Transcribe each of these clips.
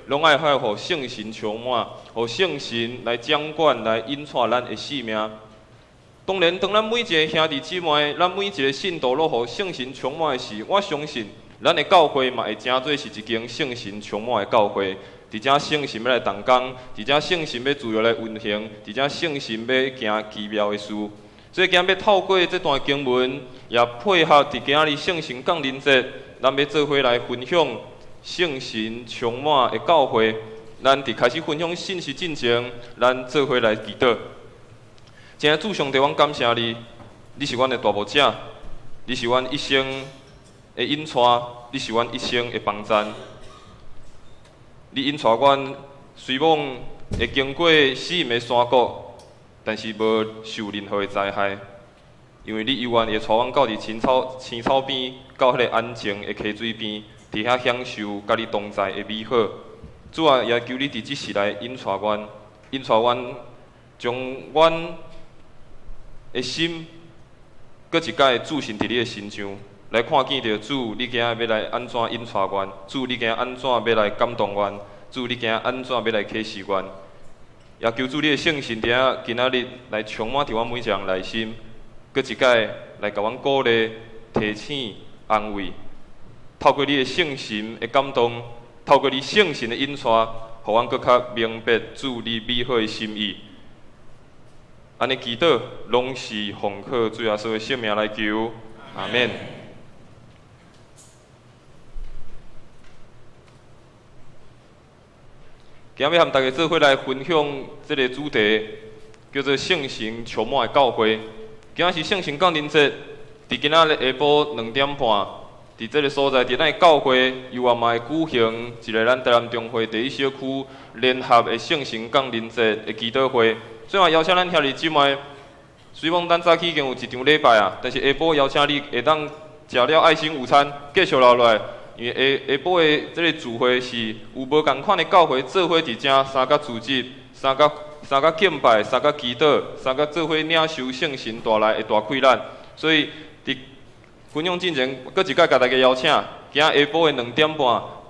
拢爱爱互圣神充满，互圣神来掌管、来引带咱的生命。当然，当咱每一个兄弟姊妹，咱每一个信徒落互圣神充满的时，我相信咱的教会嘛会真做是一间圣神充满的教会。伫遮圣神要来动工，伫遮圣神要自由来运行，伫遮圣神要行奇妙的事。所以今日要透过这段经文，也配合伫今日圣神降临节，咱要做伙来分享圣神充满的教会。咱伫开始分享信息进前，咱做伙来祈祷。今日主上帝，阮感谢你，你是阮的大牧者，你是阮一生的引带，你是阮一生的帮赞。你引带阮，虽望会经过死荫的山谷。但是无受任何的灾害，因为你永远会带阮到伫青草边，到迄个安静的溪水边，伫遐享受甲你同在的美好。主啊，也求你伫即时来引带阮，将阮的心，搁一摆注信伫你的心上，来看见着主，你今仔要来安怎引带阮？主，你今仔安怎要来感动阮？主，你今仔安怎要来启示阮？也求主你的圣神伫遐今仔日来充满伫阮每一个人内心，搁一摆来甲阮鼓励、提醒、安慰。透过你的圣神的感动，透过你圣神的引带，互阮搁较明白主你美好的心意。安尼祈祷，拢是奉靠主耶稣的圣名来求，阿免。今日要和大家做伙来分享这个主题，叫做圣神充满的教会。今仔是圣神降临节，伫今仔日下晡2点半，伫这个所在，伫咱的教会又也嘛会举行一个咱台南中会第一小区联合的圣神降临节的祈祷会。最后邀请咱兄弟姊妹，虽望咱早起已经有一场礼拜啊，但是下晡邀请你会当食了爱心午餐，继续留落来。因为下晡的这个聚会是有无共款的教会做伙伫遮三甲组织、三甲敬拜、三甲祈祷、三甲做伙领受圣神带来的大困难。所以伫分享进前，搁一摆甲大家邀请，今仔下晡的2点半，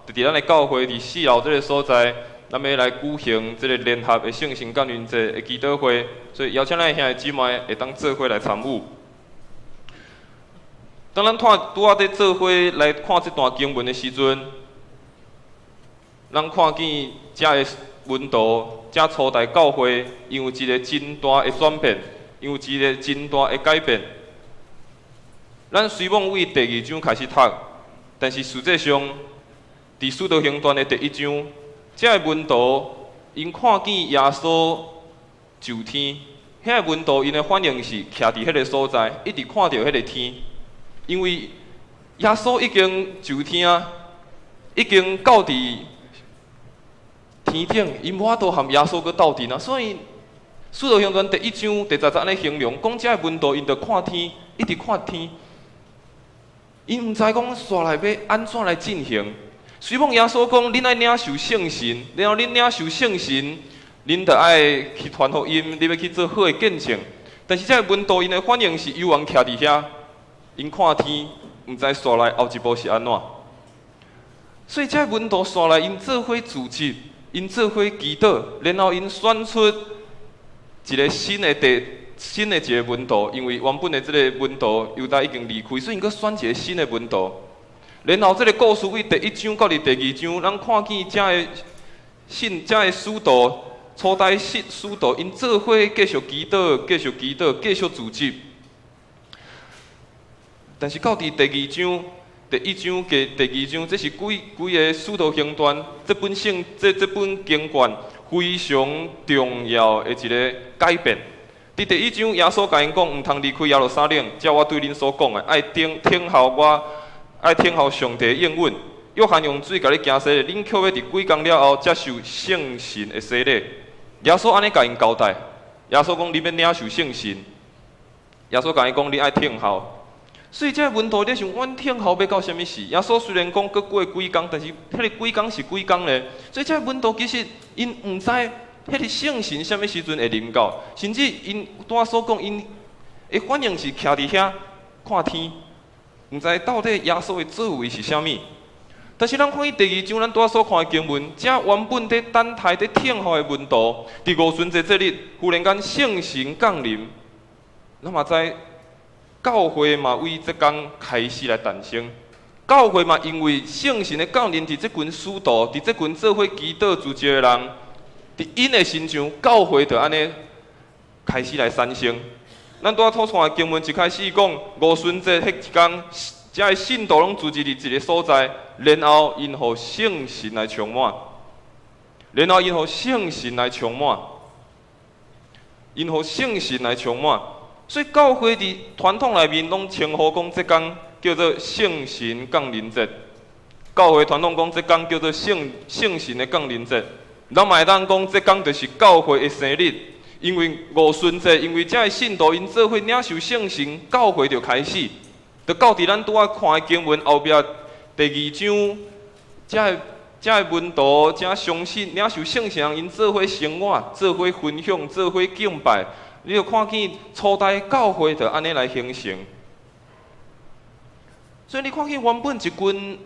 就伫咱的教会伫4楼这个所在，咱要来举行这个联合的圣神降临节的祈祷会。所以邀请咱的兄弟姊妹会当做伙来参与。当咱拄仔伫做伙来看这段经文的时阵，咱看见遮的温度，遮初代教会，因有一个真大的转变，因有一个真大的改变。咱虽望为第2章开始读，但是实际上，伫《使徒行传》的第1章，遮的温度，因看见耶稣就天，遐个温度因的反应是徛伫迄个所在，一直看到迄个天。因为耶稣已经就天啊，已经到伫天顶，因无法度和耶稣搁斗阵啊，所以《使徒行传》第1章第10安尼形容，讲遮个温度，因着看天，一直看天，因毋知讲煞来要安怎来进行。虽望耶稣讲，恁爱领受圣神，然后恁领受圣神，恁着爱去传福音，你要去做好的见证。但是遮个温度，因的反应是永远徛伫遐。因看天，毋知煞来后一步是安怎，所以这温度煞来，因做伙组织，因做伙祈祷，然后因选出一个新的一个温度，因为原本的这个温度犹大已经离开，所以因搁选一个新的温度。然后这个故事为第1章到第2章，咱看见这个使徒初代使徒，因做伙继续祈祷，继续组织。但是到第2章、第1章跟第2章，这是几个使徒行传这本经卷非常重要的一个改变。伫第1章，耶稣甲因讲，毋通离开耶路撒冷，照我对恁所讲的，爱听候上帝的应允。约翰用水甲你行洗，恁却要伫几工了后接受圣神的洗礼。耶稣安尼甲因交代，耶稣讲你要领受圣神。耶稣甲因讲，你爱听候。所以这个温度，你想，阮听候要到什么时？耶稣虽然讲搁过几工，但是迄个几工是几工咧。所以这个温度其实因毋知迄个圣神什么时阵会临到，甚至因拄仔所讲，因的反应是徛伫遐看天，毋知到底耶稣的作为是啥物。但是咱看伊第二章，咱拄仔所看的经文，这原本伫等待、伫听候的门徒，伫五旬节这日，忽然间圣神降临，咱嘛知教会嘛为这天开始来诞生。教会嘛因为圣神的降临，伫这群使徒，伫这群做伙祈祷自救的人，伫因的身上，教会就安尼开始来产生。咱拄仔所看的经文一开始讲，五旬节迄一天，遮个信徒拢聚集伫一个所在，然后因互圣神来充满，然后因互圣神来充满，因互圣神来充满。所以教会伫传统内面拢称呼讲这天叫做圣神降临节。教会传统讲这天叫做圣神的降临节。咱嘛会当讲这天就是教会的生日，因为五旬节，因为遮个信徒因做伙领受圣神，教会就开始。就到伫咱拄仔看的经文后壁第二章，遮个门徒、遮相信领受圣神人，因做伙生活、做伙分享、做伙敬拜。你就看见初代教会就安尼来形成，所以你看见原本一群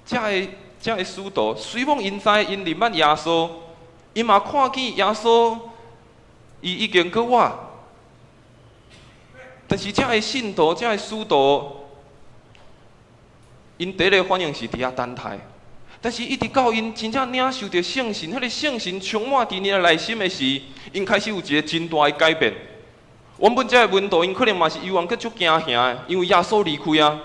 这个使徒，虽望因知因认捌耶稣，因嘛看见耶稣伊已经过活，但是这个信徒、这个使徒，因第一个反应是伫遐等待。但是，一直到因真正领受着圣神，迄个圣神充满伫因的内心的时，因开始有一个真大的改变。原本这个门徒，因可能嘛是犹原阁足惊吓的，因为耶稣离开啊。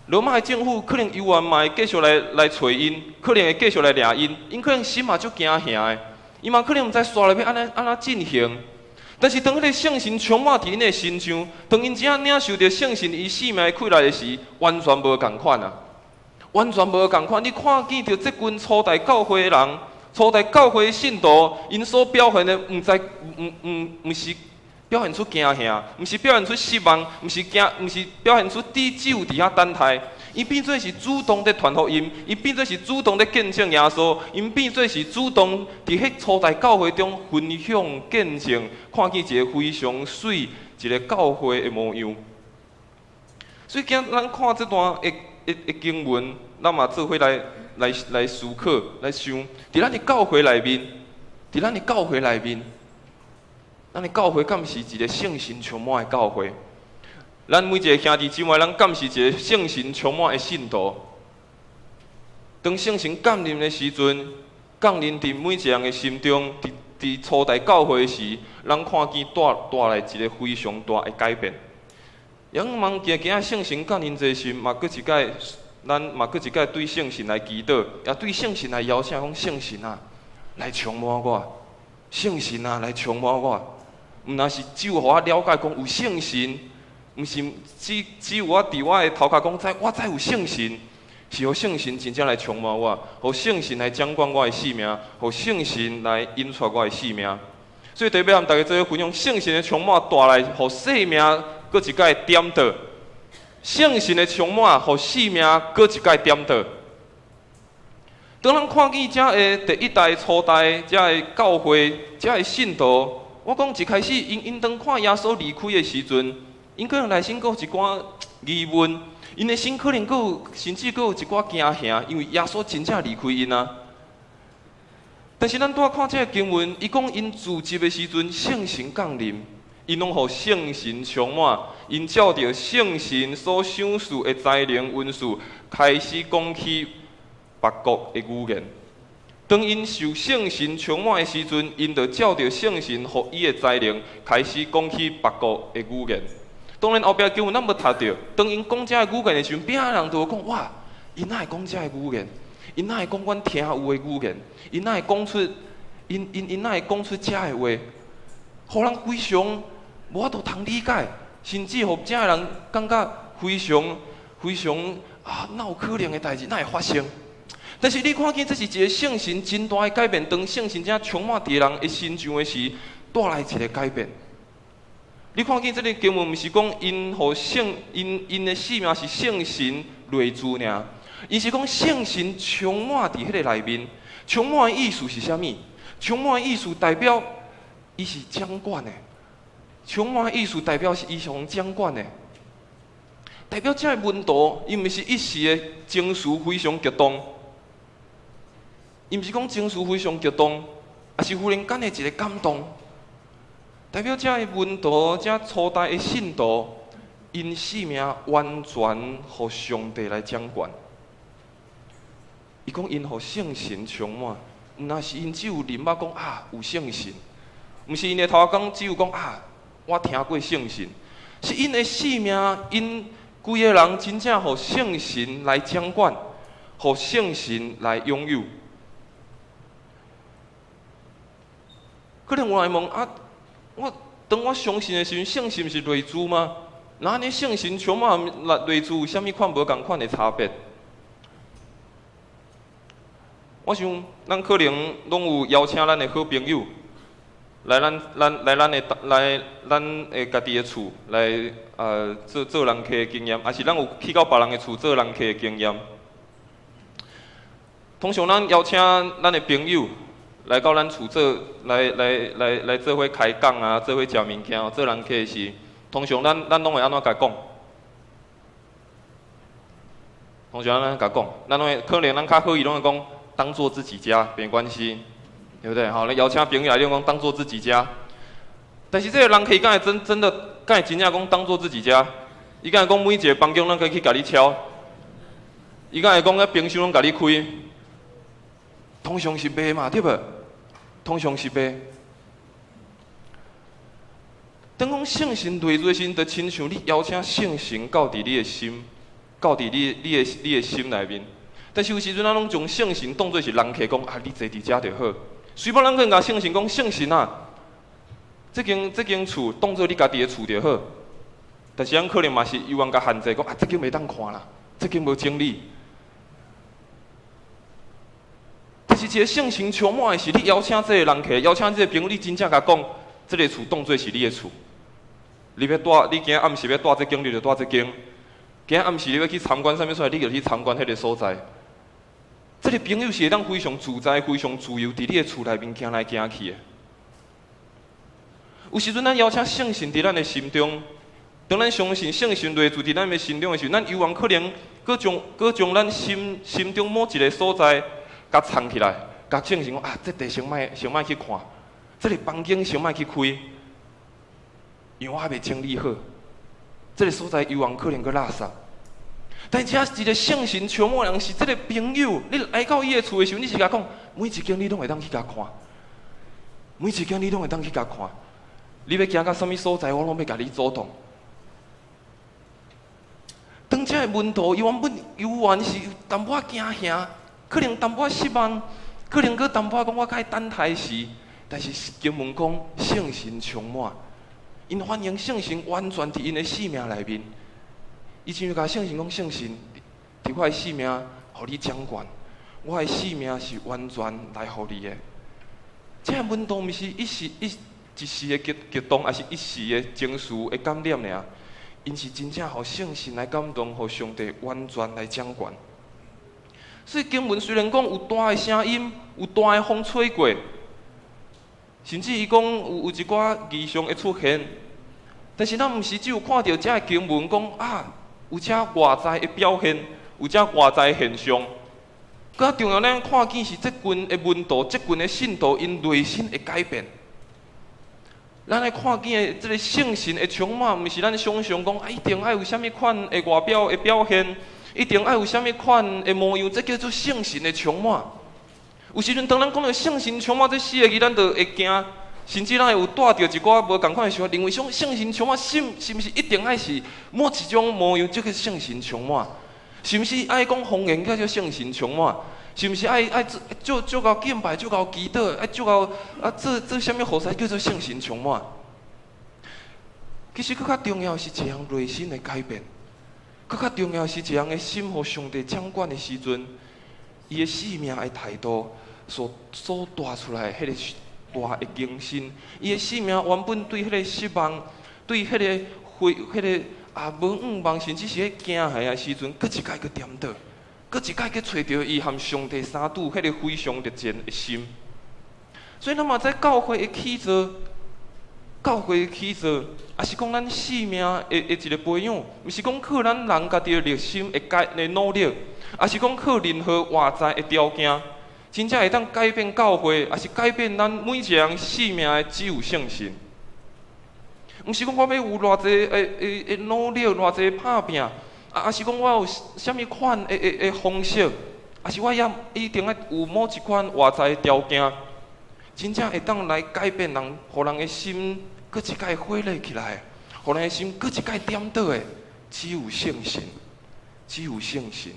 罗马的政府可能犹原嘛会继续来找因，可能会继续来掠因，因可能心嘛足惊吓的，伊嘛可能毋知煞来要安怎进行。但是当迄个圣神充满伫因的身上，当因真正领受着圣神伊生命开来的时，完全无共款啊！完全无共款，你看见着这群初代教会的人，初代教会的信徒，因所表现的，毋是表现出惊吓，毋是表现出失望，毋是表现出低酒伫遐等待，伊变做是主动在传福音，伊变做是主动在见证耶稣，因变做是主动伫迄初代教会中分享见证，看见一个非常水一个教会的模样。所以今咱看这段的经文，咱嘛做伙来思考、来想，伫咱的教会内面，咱的教会敢是一个圣神充满的教会？咱每一个兄弟姊妹，咱敢是一个圣神充满的信徒？当圣神降临的时阵，降临伫每一个人的心中，伫初代教会时，咱看见带来一个非常大的改变。咱望今仔圣神降临这时，嘛搁一届，咱嘛搁一届对圣神来祈祷，也对圣神来邀请，讲圣神啊，来充满我，圣神啊，来充满我。毋若是只有互我了解讲有圣神，毋是只有我伫我的头壳讲我知有圣神，是互圣神真正来充满我，互圣神来掌管我的生命，互圣神来引出我的生命。所以特别和大家做伙分享，圣神的充满带来互生命。搁一届点倒，圣神的充满，互生命搁一届点倒。当咱看见遮个第一代、初代遮个教会、遮个信徒，我讲一开始因当看耶稣离开的时阵，因可能内心搁有一寡疑问，因的心可能搁有甚至搁有一寡惊吓，因为耶稣真正离开因啊。但是咱拄仔看遮个经文，伊讲因自集的时阵，圣神降临。因拢互圣神充满，因照着圣神所想事的才能文字，开始讲起别国的语言。当因受圣神充满的时阵，因就照着圣神予伊的才能，开始讲起别国的语言。当然后壁经文咱无读到，当因讲遮个语言的时阵，边仔人就会讲哇，因哪会讲遮个语言？因哪会讲阮听有的语言？因哪会讲出因哪会讲出遮个话？互人非常。无法度通理解，甚至互遮个人感觉非常哪有可能的代志，哪会发生？但是你看见这是一个圣神真大的改变，当圣神正充满伫人的心上的时，带来一个改变。你看见这个经文，毋是讲因的生命是圣神内住尔，伊是讲圣神充满伫迄个内面。充满的意思是啥物？充满的意思代表伊是掌管的。充满的意思代表是伊上掌管的。代表这个温度，伊毋是一时的情绪非常激动，伊毋是讲情绪非常激动，也是忽然间的一个感动。代表这个温度，这初代的信徒，因生命完全互上帝来掌管。伊讲因互圣神充满，毋那是因只有啉捌讲有圣神，毋是因的头讲只有讲我听过圣神，是因的生命因。规个人真正互圣神来掌管，互圣神来拥有。可能有人问当我相信的时阵，圣神是类似吗？那安尼圣神充满类似有啥物款无共款的差别？我想，咱可能拢有邀请咱的好朋友来咱的家己的厝来做人客的经验，还是咱有去到别人的厝做人客的经验。通常咱邀请咱的朋友来到咱厝来做伙开讲啊，做伙食物件，做人客的时，通常咱拢会安怎甲讲？通常咱甲讲，咱拢会可能咱较好，伊拢会讲当做自己家，没关系。对不对？好，你邀请朋友来，你讲当做自己家。但是这个人可以敢会真的，敢会真正讲当做自己家？伊敢会讲每一个房间咱可以去甲你敲？伊敢会讲个冰箱拢甲你开？通常是袂嘛，对不？通常是袂。当讲圣神内在时，就亲像你邀请圣神到伫你的心，到伫你的心内面。但是有时阵咱拢将圣神当作是人客，讲你坐伫遮就好。虽然咱可能甲圣神讲，圣神这间厝当作你家己的厝就好，但是咱可能嘛是有人甲限制，讲这间袂当看啦，这间无整理。但是一个圣神充满的是你邀请这个人客，邀请这个朋友，你真正甲讲，这个厝当作是你的厝。你要住，你今日暗时要住这间，你就住这间；今日暗时你要去参观啥物出来，你就去参观迄个所在。这个朋友是会当非常自在、非常自由，伫你的厝内面行来行去的。有时阵，咱邀请圣神伫咱的心中，当咱相信圣神内住伫咱的心中的时候，咱有望可能搁将咱心中某一个所在，甲藏起来，甲圣神讲这地先莫去看，这个房间先莫去开，因为我还未整理好，这个所在有望可能搁垃圾。但这一个圣神充满人是这个朋友，你来到伊的厝的时候，你是甲讲，每一间你拢会当去甲看，每一间你拢会当去甲看。你要行到什么所在，我拢要甲你主动。当这个温度原本有原是淡薄仔惊吓，可能淡薄仔失望，可能搁淡薄仔讲我该等待时，但是经文讲圣神充满，因欢迎圣神完全伫因的生命内面。伊亲像甲圣神讲，圣神伫我的生命，互你掌管。我的生命是完全来互你的。这个温度毋是一时的激动，还是一时的情绪的感染尔？因是真正互圣神来感动，互上帝完全来掌管。所以经文虽然讲有大的声音，有大的风吹过，甚至伊讲有一寡异象会出现，但是咱毋是只有看到这个经文讲有这外在的表现，有这外在的现象。更重要，咱看见是这群的温度，这群的信徒因内心的改变。咱来看见的这个圣神的充满，毋是咱想象讲一定要有啥物款的外表的表现，一定要有啥物款的模样，这叫做圣神的充满。有时阵，当咱讲到圣神充满这四个字，咱就会惊。甚至咱会有带着一寡无共款的想法，认为圣神充满是毋是一定爱是某一种模样，即个圣神充满？是毋是爱讲方言叫做圣神充满？是毋是爱做够敬拜，做够祈祷，爱做够做啥物好事叫做圣神充满？其实更较重要是一项内心的改变，更较重要是一项的心互上帝掌管的时阵，伊的生命的态度所带出来迄个。大的更新，伊的生命原本对迄个失望，对迄个无望，甚至是迄惊吓的时阵，搁一摆搁点倒，搁一摆搁找到伊和上帝相拄迄个非常热情的心。所以，咱嘛在教会的起造，教会起造，也是讲咱生命的一个培养，毋是讲靠咱人家己的热心的努力，也是讲靠任何外在的条件，真正会当改变教会，也是改变咱每一个人生命的只有圣神。毋是讲我要有偌济的努力，偌济拍拼，也是讲我有啥物款的方式，也是我一定要有某一款外在的条件。真正会当来改变人，互人的心搁一摆火热起来，互人的心搁一摆点倒的，只有圣神，只有圣神。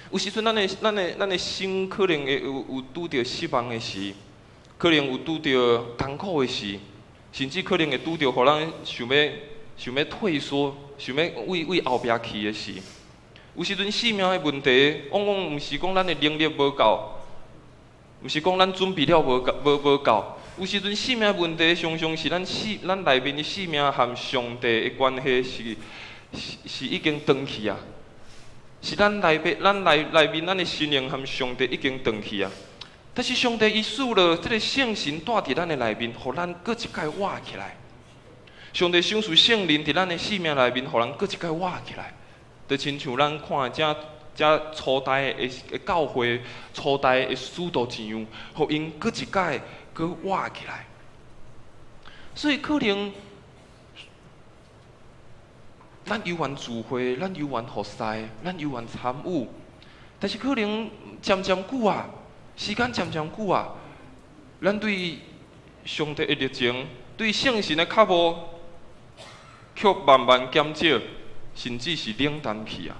有时阵，咱的心可能会有拄着失望的时，可能有拄着艰苦的时，甚至可能会拄着互人想要退缩，想要为后壁去的时。有时阵生命的问题，往往毋是讲咱的能力无够。毋是讲咱准备了无够，有时阵生命问题常常是咱内面的生命和上帝的关系是已经断去啊，是咱内面咱的心灵和上帝已经断去啊。但是上帝伊使了这个圣神带伫咱的内面，互咱搁一摆活起来。上帝赏赐圣灵伫咱的生命内面，互咱搁一摆活起来，就亲像咱看这初代的教会，初代的使徒一样，互因搁一摆搁活起来。所以可能咱有缘聚会，咱有缘服侍，咱有缘参与，但是可能渐渐久啊，时间渐渐久啊，咱对上帝的热情，对圣神的脚步，却慢慢减少，甚至是冷淡去啊。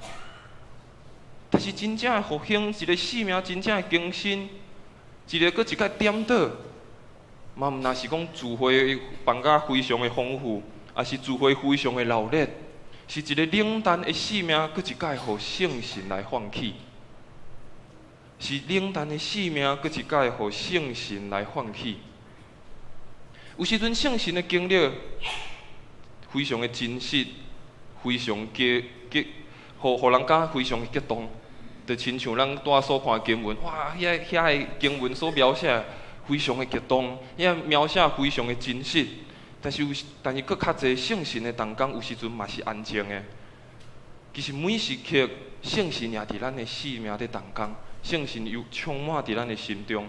但是真正的复兴，一个生命真正的更新，一个搁一摆点倒，嘛毋那是讲聚会办甲非常的丰富，也是聚会非常的热烈，是一个冷淡的生命，搁一摆互圣神来唤起，是冷淡的生命，搁一摆互圣神来唤起。有时阵圣神的经历非常的真实，非常互人感非常的激动。就亲像咱带所看经文，哇，遐个经文所描写非常的激动，遐描写非常的真实。但是搁较侪圣神的同工，有时阵嘛是安静的。其实每时刻，圣神也伫咱的生命伫同工，圣神又充满伫咱的心中。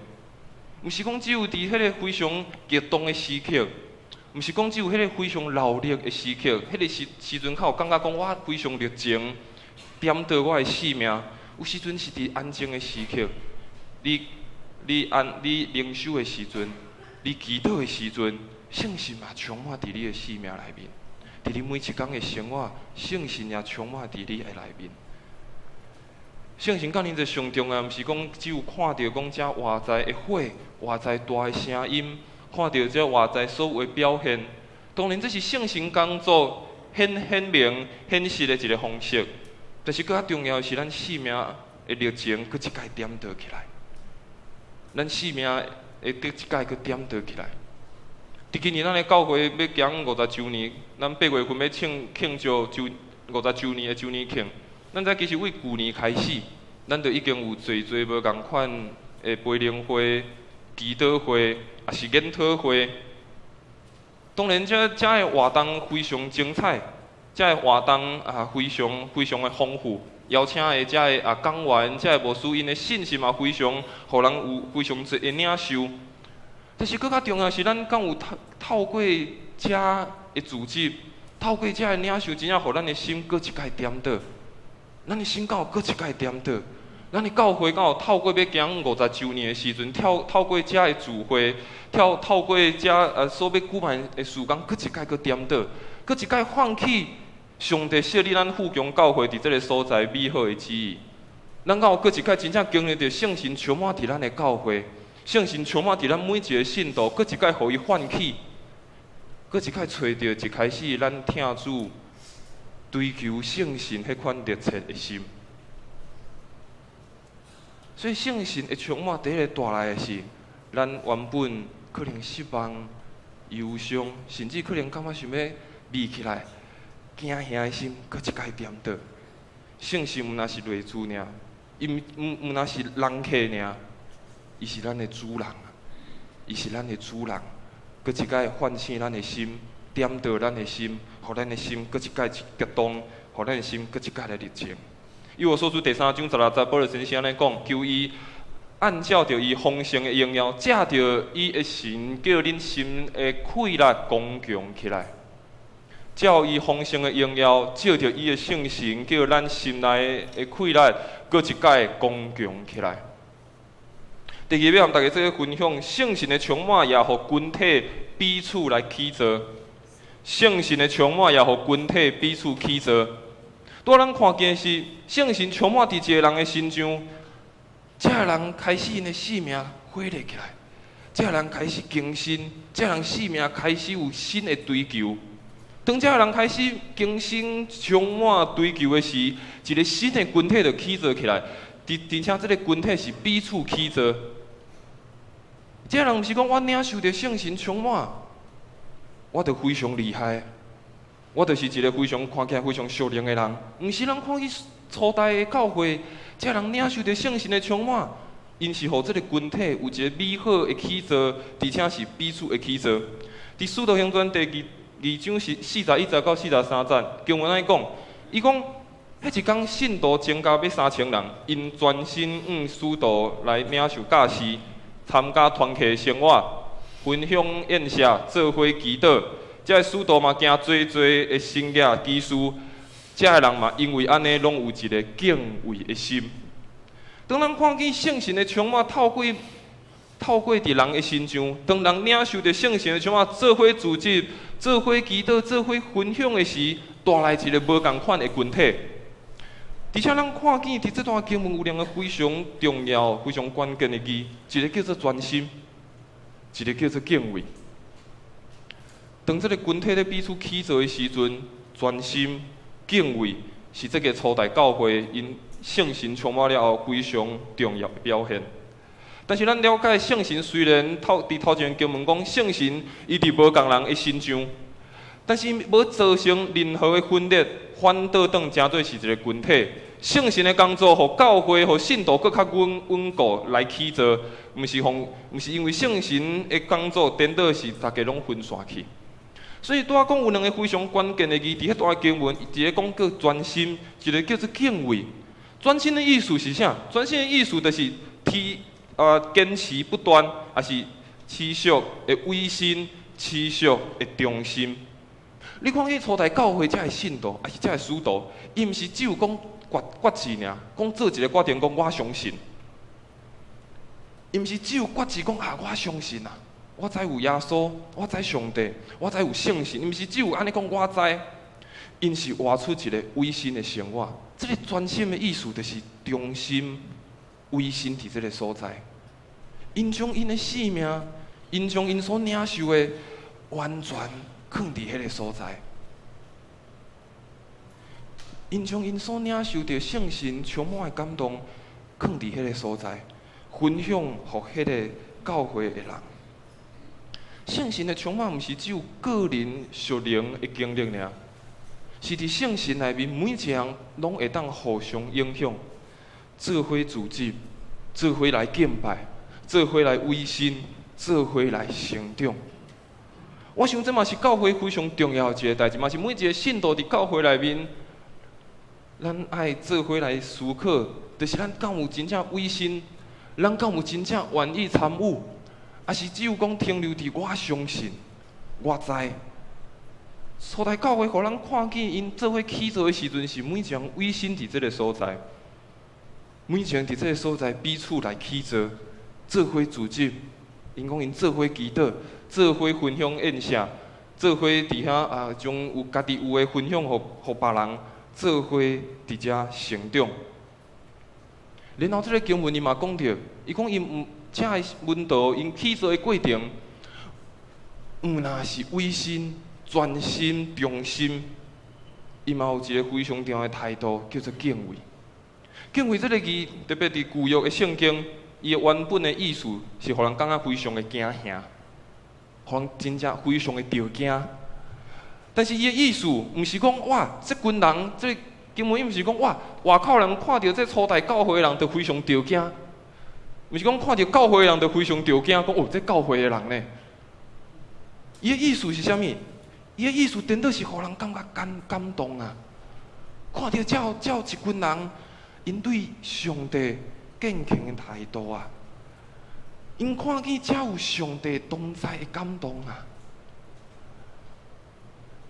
毋是讲只有伫迄个非常激动的时刻，毋是讲只有迄个非常热烈的时刻，迄个时阵较有感觉讲我非常热情，点倒我的生命。有时阵是伫安静的时刻，你灵修的时阵，你祈祷的时阵，圣神也充满伫你的生命内面。伫你每一天的生活，圣神也充满伫你的内面。圣神甲恁这上重要，毋是讲只有看到讲遮外在的火、外在大的声音，看到遮外在所有的表现。当然，这是圣神工作显明、显实的一个方式。但是更较重要的是，咱生命的热情搁一摆点倒起来，咱生命会搁一摆搁点倒起来。伫今年咱的教会要行50周年，咱8月份要庆祝50周年的周年庆。咱其实为旧年开始，咱就已经有侪无共款的培灵会、祈祷会，也是研讨会。当然，这的活动非常精彩。遮个活动非常的丰富，邀请的遮个讲员，遮个牧师因的信息嘛非常，互人有非常侪的领受。但是更较重要是，咱敢有透过遮的组织，透过遮的领受，真正互咱的心搁一摆点倒，咱的心敢有搁一摆点倒。咱的教会敢有透过要行50周年的时阵，透过遮的聚会，透过遮所要举办的事工，搁一摆搁点倒，搁一摆唤起。上帝设立咱富强教会伫这个所在美好的旨意，咱敢有搁一摆真正经历到圣神充满伫咱的教会，圣神充满伫咱每一个信徒，搁一摆互伊唤起，搁一摆找到一开始咱听主追求圣神迄款热切的心。所以圣神会充满第一个带来的是，咱原本可能失望、忧伤，甚至可能感觉想要离起来。惊吓的心，搁一摆点倒。圣神毋那是内主尔，伊毋那是人客尔，伊是咱的主人，伊是咱的主人。搁一摆唤醒咱的心，点导咱的心，互咱的心搁一摆激动，互咱的心搁一摆来热情。以我所书第3章16节，保罗先生安尼讲，求伊按照着伊丰盛的荣耀，借着伊的神，叫恁心的快乐刚强起来。照伊丰盛的荣耀，照着伊的圣神，叫咱心内的快乐搁一摆刚强起来。第二，要和大家做个分享，圣神的充满也互群体彼此来起造。圣神的充满也互群体彼此起造。拄咱看见的是，圣神充满伫一个人的心上，这个人开始因的生命火热起来，这个人开始更新，这个人生命开始有新的追求。当这个人开始更新、充满追求的时，一个新的群体就起造起来，而且这个群体是彼此起造。这个人毋是讲我领受着圣神充满，我就非常厉害，我就是一个非常看起来非常属灵的人。毋是咱看去初代的教会，这个人领受着圣神的充满，因是互这个群体有一个美好的起造，而且是彼此的起造。伫《使徒行传》第2章是41节到43节，经文安尼讲，伊讲，迄一天信徒增加要3000人，因专心使徒来领受教示，参加团契生活，分享宴舍，做伙祈祷。这使徒嘛行做的圣业奇事，这个人嘛因为安尼，拢有一个敬畏的心。当咱看见圣神的充满透过伫人的身上，当人领受着圣神的充满，做伙组织、做伙祈祷、做伙分享的时，带来一个无共款的群体。而且咱看见伫这段经文有两个非常重要、非常关键的字，一个叫做专心，一个叫做敬畏。当这个群体咧彼此起造的时阵，专心、敬畏是这个初代教会因圣神充满了后非常重要的表现。但是咱了解圣神，虽然伫头前经文讲圣神伊伫无共人的身上，但是无造成任何的分裂，反倒当真做是一个群体。圣神的工作，互教会、互信徒更较稳固来起造，毋是因为圣神的工作颠倒是大家拢分散去。所以拄仔讲有两个非常关键的字，伫迄段经文，一个讲叫专心，一个叫做敬畏。专心的意思是啥？专心的意思就是坚持不断，也是持续的委身、持续的忠心。你看去初代教会才会信徒，也是才会使徒，伊毋是只有讲决志尔，讲做一个决定，讲我相信。伊毋是只有决志讲我相信啊，我知有耶稣，我知上帝，我知有圣神。伊毋是只有安尼讲我知，因是活出一个委身的生活。这个专心的意思就是忠心、委身伫这个所在。因将因的生命，因将因所领受的完全放伫迄个所在。因将因所领受着圣神充满的感动，放伫迄个所在，分享互迄个教会的人。圣神的充满，毋是只有个人属灵的经历尔，是伫圣神内面每一个人拢会当互相影响，做伙组织，做伙来敬拜，做伙来委身，做伙来成长。我想这嘛是教会非常重要的一个代志，嘛是每一个信徒伫教会内面，咱爱做伙来思考，就是咱敢有真正委身，咱敢有真正愿意参与，还是只有讲停留伫我相信、我知。初代教会，互咱看见因做伙起造的时阵，是每一个人委身伫这个所在，每一个人伫这个所在彼此来起造，做伙组织。因讲因做伙祈祷，做伙分享宴舍，做伙伫遐将有家己有诶分享互别人，做伙伫遮成长。然后这个经文伊嘛讲着，伊讲因这个门徒因起造诶过程，若是委身、专心、忠心，伊嘛有一个非常重要诶态度，叫做敬畏。敬畏这个字，特别伫旧约诶圣经。伊原本的意思是，互人感觉非常的惊吓，互人真正非常的着惊。但是伊的意思，毋是讲哇，这群人，这根本伊毋是讲哇，外口人看到这初代教会的人，就非常着惊。毋是讲看到教会的人就非常着惊，讲哦，这教会的人呢，伊的意思是啥物？伊的意思颠倒是互人感觉感动啊！看到照一群人，因对上帝敬虔的态度啊，因看见才有上帝同在的感动啊！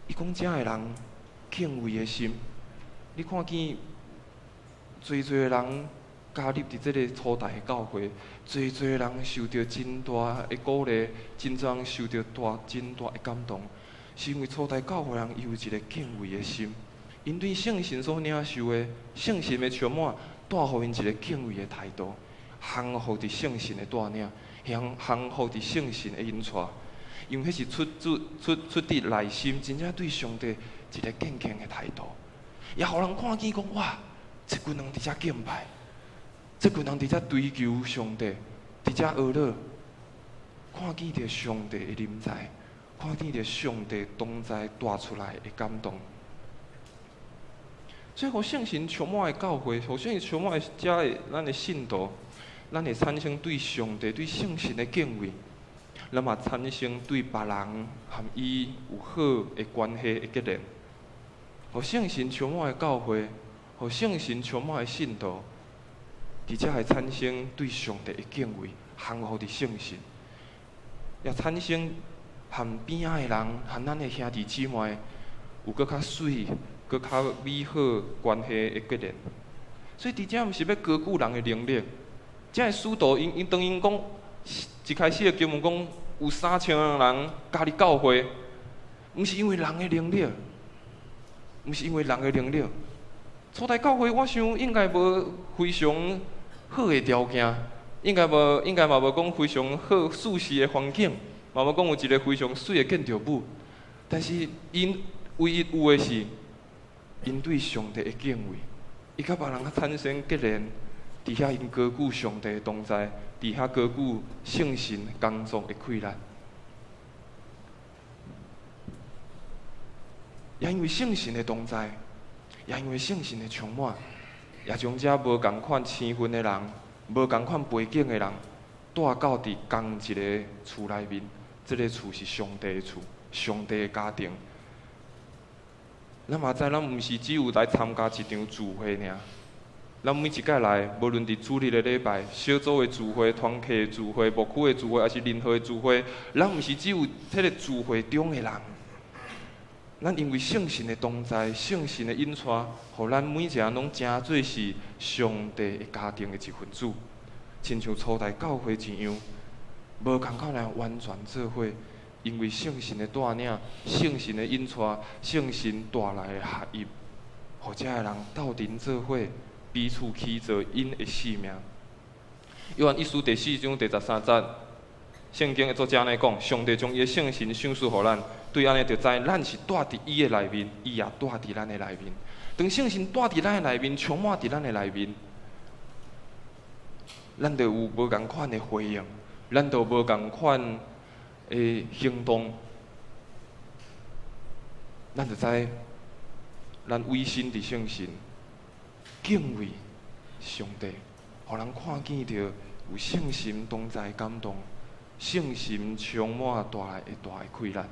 伊讲遮的人敬畏的心，你看见侪人加入伫即个初代的教会，侪人受到真大的鼓励，真多人受到真大的感动，是因为初代教会人伊有一个敬畏的心，因对圣神所领受的圣神的充满，带互因一个敬畏的态度，降服伫圣神的带领，降服伫圣神的引带，因为迄是出伫内心，真正对上帝一个敬虔的态度，也互人看见讲哇，这群人伫遮敬拜。这群人伫遮追求上帝，伫遮学乐，看见着上帝的临在，看见着上帝同在带出来的感动。所以，互圣神充满的教会，互圣神充满的遮的咱的信徒，咱会产生对上帝、对圣神的敬畏，咱嘛产生对别人和伊有好的关系的结连。互圣神充满的教会，互圣神充满的信徒。伫遮会产生对上帝的敬畏，降服伫圣神，也产生和边仔的人、和咱的兄弟姊妹有搁较水、搁较美好关系的结连。所以伫遮毋是要高举人的能力，遮的使徒因当因讲，一开始的经文讲有3000人加入教会，毋是因为人的能力，毋是因为人的能力。初代教会，我想应该无非常好的条件，应该嘛无讲非常好舒适的环境，嘛无讲有一个非常水的建筑物。但是因唯一有的是，因对上帝的敬畏，伊甲别人产生结连，伫遐因高举上帝的同在，伫遐高举圣神工作的困难。也因为圣神的同在。也因为圣神的充满，也将遮无共款生分的人、无共款背景的人，带到伫同一个厝内面。这个厝是上帝的厝，上帝的家庭。咱嘛知，咱毋是只有来参加一场聚会尔。咱每一届来，无论伫主日的礼拜、小组的聚会、团契的聚会、牧区的聚会，还是任何的聚会，咱毋是只有迄个聚会中的人。咱因为圣神的同在、圣神的引带，互咱每一个人拢真做是上帝的家庭的一份子，亲像初代教会一样，无共款人完全做伙，因为圣神的带领、圣神的引带、圣神带来的合一，互遮个人斗阵做伙，彼此起造因的性命。约翰一书第4章第13节，圣经的作者安尼讲：上帝将伊的圣神赏赐互咱。对安尼就知，咱是住伫伊的内面，伊也住伫咱的内面。当圣神住伫咱的内面，充满伫咱的内面，咱就有无共款的回应，咱就无共款的行动，咱就知，咱委身伫圣神，敬畏上帝，互人看见着有圣神同在感动，圣神充满带来大的快乐。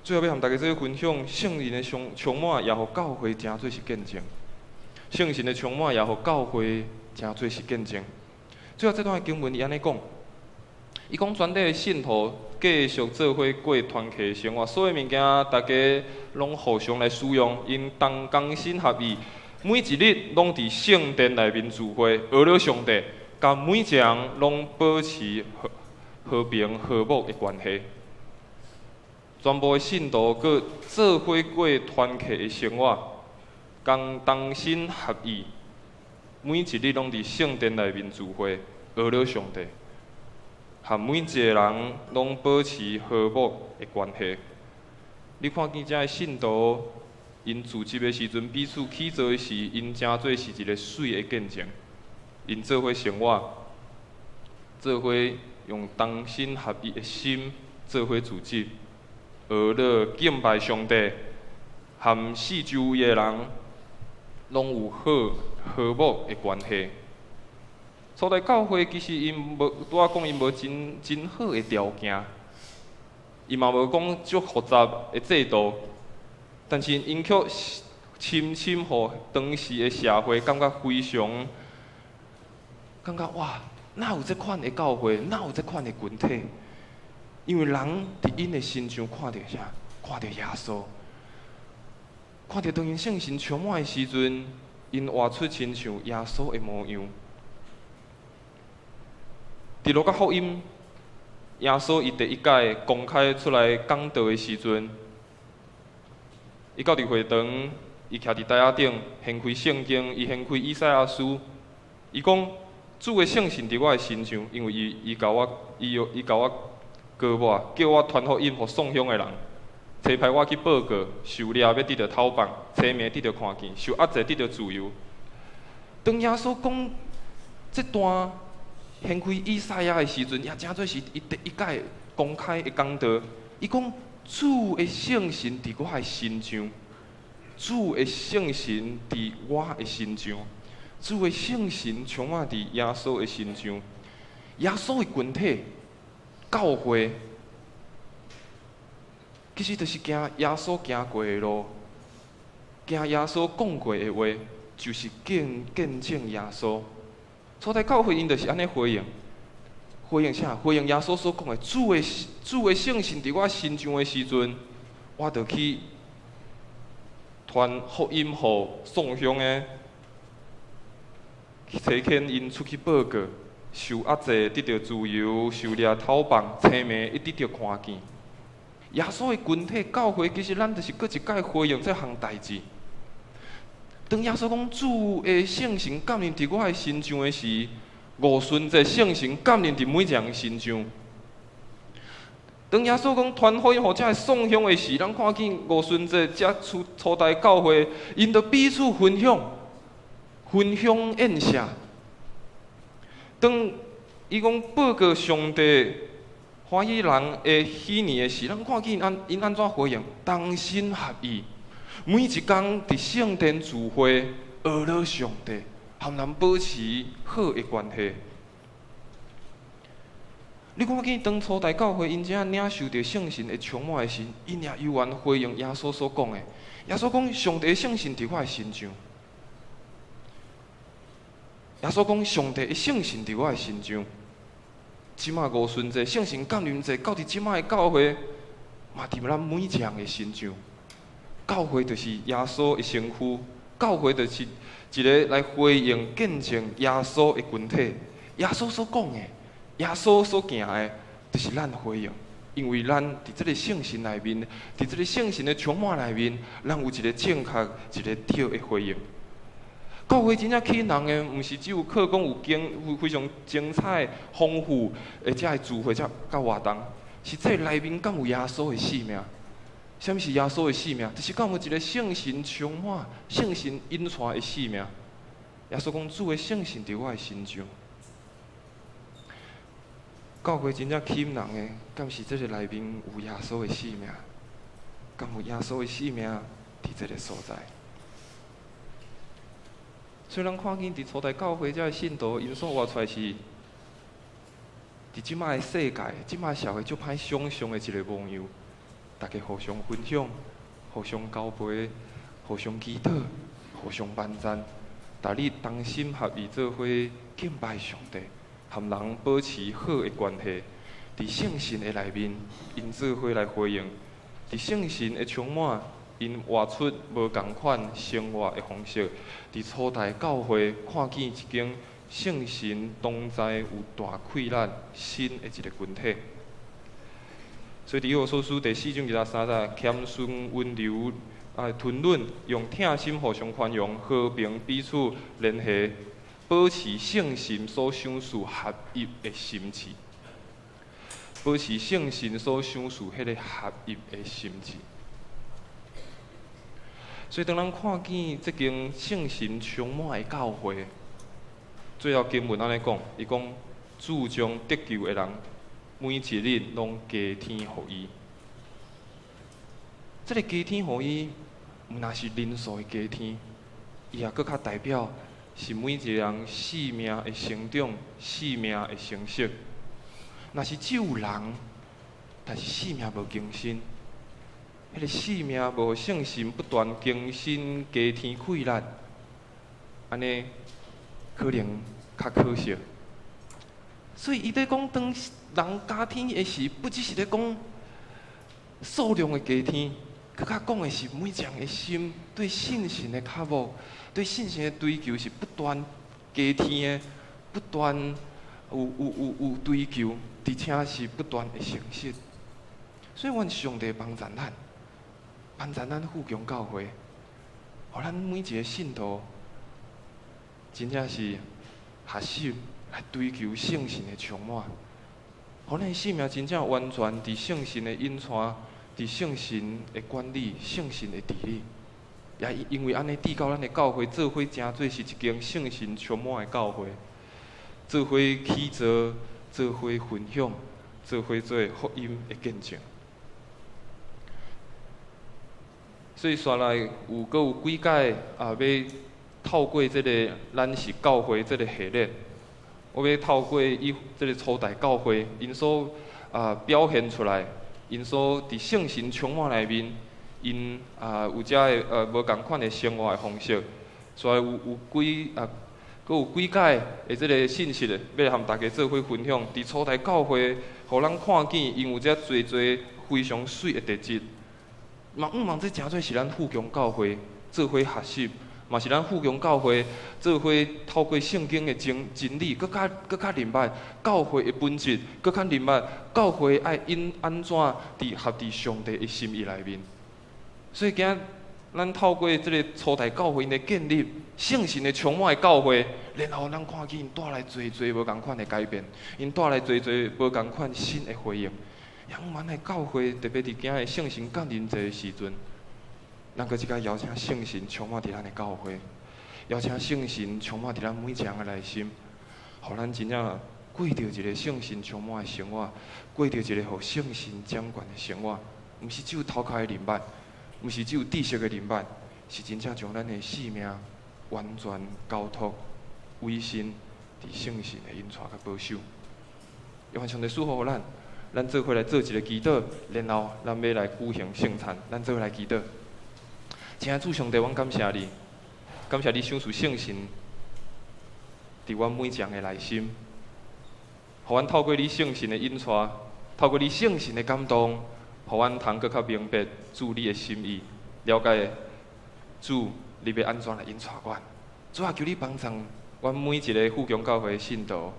最后要和大家做分享，圣灵的充满也互教会真做是见证。圣神的充满也互教会真做是见证。最后这段经文伊安尼讲，伊讲全体的信徒继续做伙过团契的生活，所有物件大家拢互相来使用，因同工心合意，每一日拢伫圣殿内面聚会，学了上帝，甲每一个人拢保持和平和睦的关系。全部的信徒佮做伙过团契的生活，同心合意，每一日拢伫圣殿内面聚会，学了上帝，和每一个人拢保持和睦的关系。你看见遮个信徒，因聚集的时阵，彼此起造的时，因真做是一个水的见证。因做伙生活，做伙用同心合意的心，做伙组织。学了敬拜上帝，和四周围的人拢有好和睦的关系。初代教会其实因无拄仔讲因无真好的条件，伊嘛无讲足复杂的制度，但是因却深深互当时的社会感觉非常，感觉哇，哪有这款的教会，哪有这款的群体？因为人伫因的心上看到啥？看到耶稣，看到当因圣神充满的时阵，因活出亲像耶稣的模样。伫路加福音，耶稣伊第一届公开出来讲道的时阵，伊到伫会堂，伊徛伫台仔顶，掀开圣经，伊掀开以赛亚书，伊讲主的圣神伫我的身上，因为伊甲我高我，叫我传福音互送乡的人，差派我去报告，受掠要得到头棒，痴迷得到看见，受压制得到自由。当耶稣讲这段掀开以赛亚的时阵，也正做是伊第一届公开的讲道。伊讲主的圣神伫我的身上，主的圣神伫我的身上，主的圣神充满伫耶稣的身上。耶稣的群体。教会其实就是行耶稣行过的路，行耶稣讲过的话，就是见证耶稣。初代教会因就是安尼回应，回应啥？回应耶稣所讲的主的圣神伫我身上的时阵，我就去传福音互送乡的，去差遣因出去报告。受压制得到自由，受掠讨棒，痴迷一得到看见。耶稣的群体教会，其实咱就是搁一届回应这项代志。当耶稣讲主的圣神降临伫我的身上的时，五旬节圣神降临伫每一个人身上。当耶稣讲传福音互遮送乡的时，咱看见五旬节遮初代教会，因着彼此分享宴舍。当伊讲报告上帝欢喜人的喜年的时，咱看见因安怎回应？同心合意，每一天伫圣殿聚会，学了上帝，和人保持好的关系。你看见当初代教会因这样领受着圣神的充满的时，因也犹原回应耶稣所讲的。耶稣讲上帝的圣神伫我的身上。耶稣讲：“上帝的圣神伫我的身上。”即马五旬节、圣神降临节，到伫即马的教会，嘛伫咱每一个人的身上。教会就是耶稣的身躯，教会就是一个来回应、见证耶稣的群体。耶稣所讲的，耶稣所行的，就是咱回应。因为咱伫即个圣神内面，伫即个圣神的充满内面，咱有一个正确、一个对的回应。教会真正吸引人的，毋是只有靠讲有非常精彩、丰富的遮个聚会、遮甲活动，是这内面敢有耶稣的性命。什么是耶稣的性命？就是敢有一个圣神充满、圣神引传的性命。耶稣讲主的圣神伫我的身上。教会真正吸引人的，敢是这个内面有耶稣的性命？敢有耶稣的性命伫这个所在？虽然看见伫初代教会遮个信徒，因所活出来是，伫即摆的世界、即摆社会足歹想象的一个模样，大家互相分享、互相交陪、互相祈祷、互相帮赞，大家同心合意做伙敬拜上帝，和人保持好的关系。伫圣神的内面，因做伙来回应；伫圣神的充满。因活出无同款生活的方式，伫初代教会看见一间圣神同在、有大溃烂新的一个群体。所以，伫我所书第4章23节，谦顺温柔吞忍，用疼心互相宽容，和平彼此联系，保持圣神所想事合一的心志。保持圣神所想事迄个合一的心志。所以，当咱看见这间圣神充满的教会，最后经文安尼讲，伊讲主将得救的人，每一日拢加添互伊。这个加添互伊，毋若是人数的加添，伊也搁较代表是每一个人生命的成长、生命的成熟。若是只有人，但是生命无更新，迄个生命无圣神不断更新、加添开力，安尼可能较可惜。所以伊在讲，当人加添的时，不只是咧讲数量的加添，更较讲的是每一人的心对信心的渴慕，对信心的追求是不断加添的，不断有追求，而且是不断的诚实。所以，阮上帝帮助咱，帮助咱富强教会，互咱每一个信徒，真正是学习来追求圣神的充满，互咱的生命真正完全伫圣神的引带，伫圣神的管理、圣神的治理。也因为安尼，缔到咱的教会做伙真做是一间圣神充满的教会，做伙起造，做伙分享，做伙做福音的见证。所以，煞来阁有几届要透过这个咱是教会这个系列，我要透过这个初代教会因所表现出来，因所伫圣神充满内面，因有遮个无共款的生活的方式，所以阁有几届的这个信息要来和大家做伙分享。伫初代教会，互咱看见因有遮侪非常水的特质。望这诚侪是咱富强教会做伙学习，嘛是咱富强教会做伙透过圣经的真理，搁较明白教会的本质，搁较明白教会爱因安怎合伫上帝的心意内面。所以今仔咱透过这个初代教会的建立，圣神的充满的教会，然后咱看见因带来侪无共款的改变，因带来侪无共款新的回应。仰望的教会，特别伫今日圣神降临这个时阵，咱搁一摆邀请圣神充满伫咱的教会，邀请圣神充满伫咱每一人的内心，互咱真正过着一个圣神充满的生活，过着一个互圣神掌管的生活。毋是只有头壳的人捌，毋是只有知识的人捌，是真正将咱的生命完全交托、委身伫圣神的引带甲保守。愿上帝赐福互咱。咱做伙来做一个祈祷，然后咱要来举行圣餐。咱做伙来祈祷。亲爱的主上帝，阮感谢你，感谢你赏赐圣神伫阮每一人的内心，互阮透过你圣神的引带，透过你圣神的感动，互阮通更较明白主你的心意，了解主你要安怎来引带阮。主啊，求你帮助阮每一个富强教会的信徒，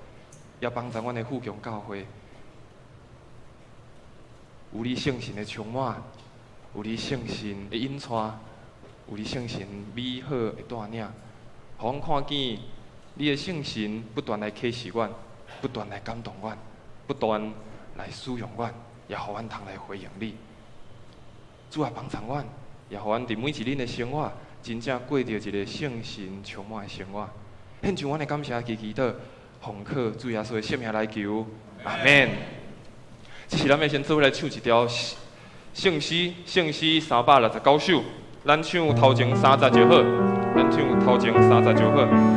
也帮助阮的富强教会。有你圣神的充满，有你圣神的引带，有你圣神美好的带领，互阮看见你的圣神不断来启示阮，不断来感动阮，不断来使用阮，也互阮通来回应你。主啊，帮助阮，也互阮伫每一日的生活，真正过着一个圣神充满的生活。献上阮的感谢祈祷，奉靠主耶稣的圣名来求，阿免。这是咱要先做伙来唱一条圣诗369首，咱唱头前30就好，咱唱头前30就好。